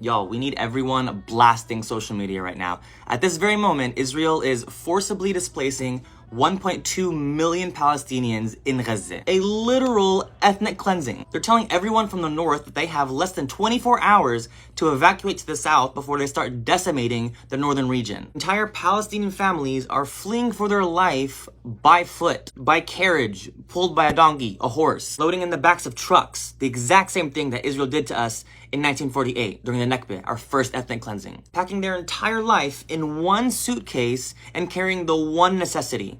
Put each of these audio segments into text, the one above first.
Y'all, we need everyone blasting social media right now. At this very moment, Israel is forcibly displacing 1.2 million Palestinians in Gaza. A literal ethnic cleansing. They're telling everyone from the north that they have less than 24 hours to evacuate to the south before they start decimating the northern region. Entire Palestinian families are fleeing for their life by foot, by carriage, pulled by a donkey, a horse, loading in the backs of trucks. The exact same thing that Israel did to us in 1948 during the Nakba, our first ethnic cleansing. Packing their entire life in one suitcase and carrying the one necessity: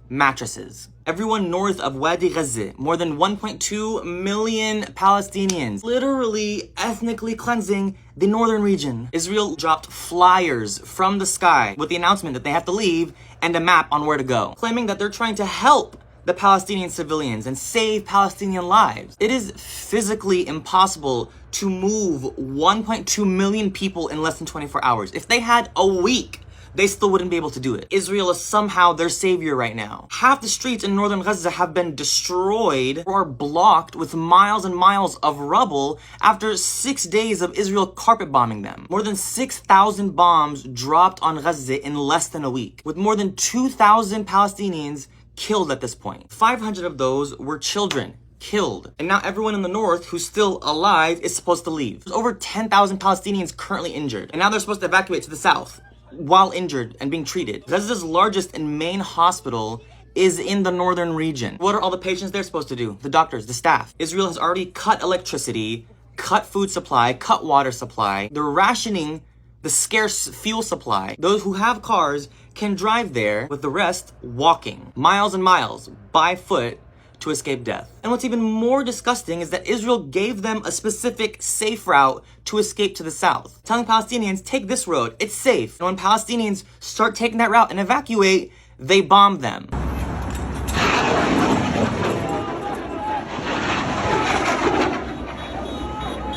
mattresses. Everyone north of Wadi Gaza, more than 1.2 million Palestinians, literally ethnically cleansing the northern region. Israel dropped flyers from the sky with the announcement that they have to leave and a map on where to go, claiming that they're trying to help the Palestinian civilians and save Palestinian lives. It is physically impossible to move 1.2 million people in less than 24 hours. If they had a week, they still wouldn't be able to do it. Israel is somehow their savior right now. Half the streets in northern Gaza have been destroyed or blocked with miles and miles of rubble after 6 days of Israel carpet bombing them. More than 6,000 bombs dropped on Gaza in less than a week, with more than 2,000 Palestinians killed at this point. 500 of those were children killed. And now everyone in the north who's still alive is supposed to leave. There's over 10,000 Palestinians currently injured. And now they're supposed to evacuate to the south while injured and being treated. Gaza's largest and main hospital is in the northern region. What are all the patients there supposed to do? The doctors, the staff. Israel has already cut electricity, cut food supply, cut water supply. They're rationing the scarce fuel supply. Those who have cars can drive there, with the rest walking miles and miles by foot to escape death. And what's even more disgusting is that Israel gave them a specific safe route to escape to the south, telling Palestinians, take this road, it's safe. And when Palestinians start taking that route and evacuate, they bomb them.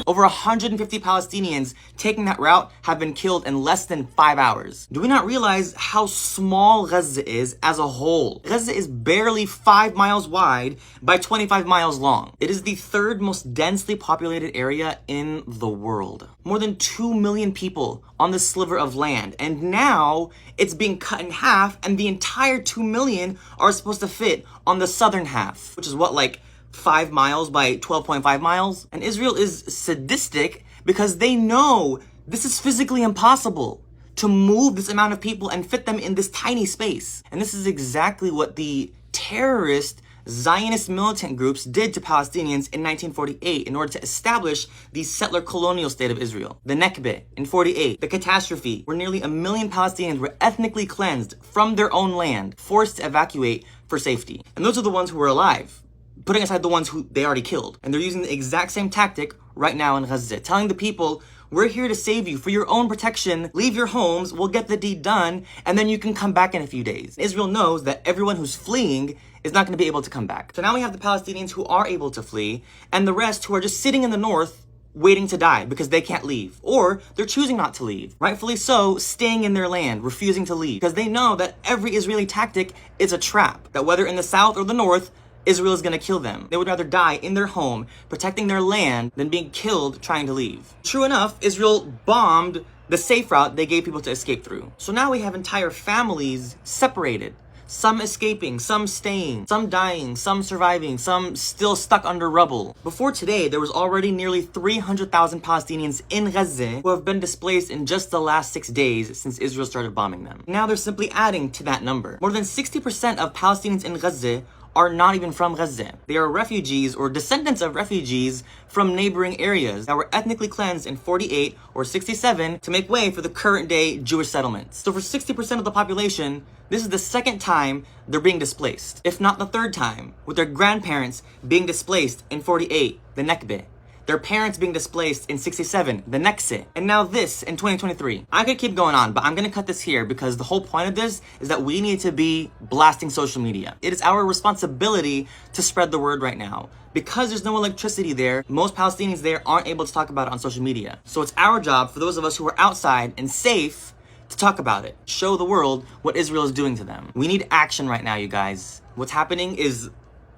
Over 150 Palestinians taking that route have been killed in less than 5 hours. Do we not realize how small Gaza is as a whole? Gaza is barely 5 miles wide by 25 miles long. It is the third most densely populated area in the world. More than 2 million people on this sliver of land. And now it's being cut in half, and the entire 2 million are supposed to fit on the southern half, which is what, like 5 miles by 12.5 miles? And Israel is sadistic because they know this is physically impossible to move this amount of people and fit them in this tiny space. And this is exactly what the terrorist Zionist militant groups did to Palestinians in 1948 in order to establish the settler colonial state of Israel. The Nakba in 48, the catastrophe where nearly 1 million Palestinians were ethnically cleansed from their own land, forced to evacuate for safety. And those are the ones who were alive, putting aside the ones who they already killed. And they're using the exact same tactic right now in Gaza, telling the people, we're here to save you for your own protection. Leave your homes, we'll get the deed done, and then you can come back in a few days. Israel knows that everyone who's fleeing is not going to be able to come back. So now we have the Palestinians who are able to flee, and the rest who are just sitting in the north waiting to die because they can't leave. Or they're choosing not to leave. Rightfully so, staying in their land, refusing to leave. Because they know that every Israeli tactic is a trap. That whether in the south or the north, Israel is going to kill them. They would rather die in their home, protecting their land, than being killed trying to leave. True enough, Israel bombed the safe route they gave people to escape through. So now we have entire families separated. Some escaping, some staying, some dying, some surviving, some still stuck under rubble. Before today, there was already nearly 300,000 Palestinians in Gaza who have been displaced in just the last 6 days since Israel started bombing them. Now they're simply adding to that number. More than 60% of Palestinians in Gaza are not even from Gaza. They are refugees or descendants of refugees from neighboring areas that were ethnically cleansed in 48 or 67 to make way for the current day Jewish settlements. So for 60% of the population, this is the second time they're being displaced, if not the third time, with their grandparents being displaced in 48, the Nakba, their parents being displaced in 67, the Nexit, and now this in 2023. I could keep going on, but I'm gonna cut this here because the whole point of this is that we need to be blasting social media. It is our responsibility to spread the word right now. Because there's no electricity there, most Palestinians there aren't able to talk about it on social media. So it's our job, for those of us who are outside and safe, to talk about it. Show the world what Israel is doing to them. We need action right now, you guys. What's happening is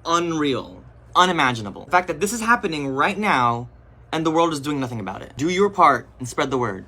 unreal. Unimaginable. The fact that this is happening right now and the world is doing nothing about it. Do your part and spread the word.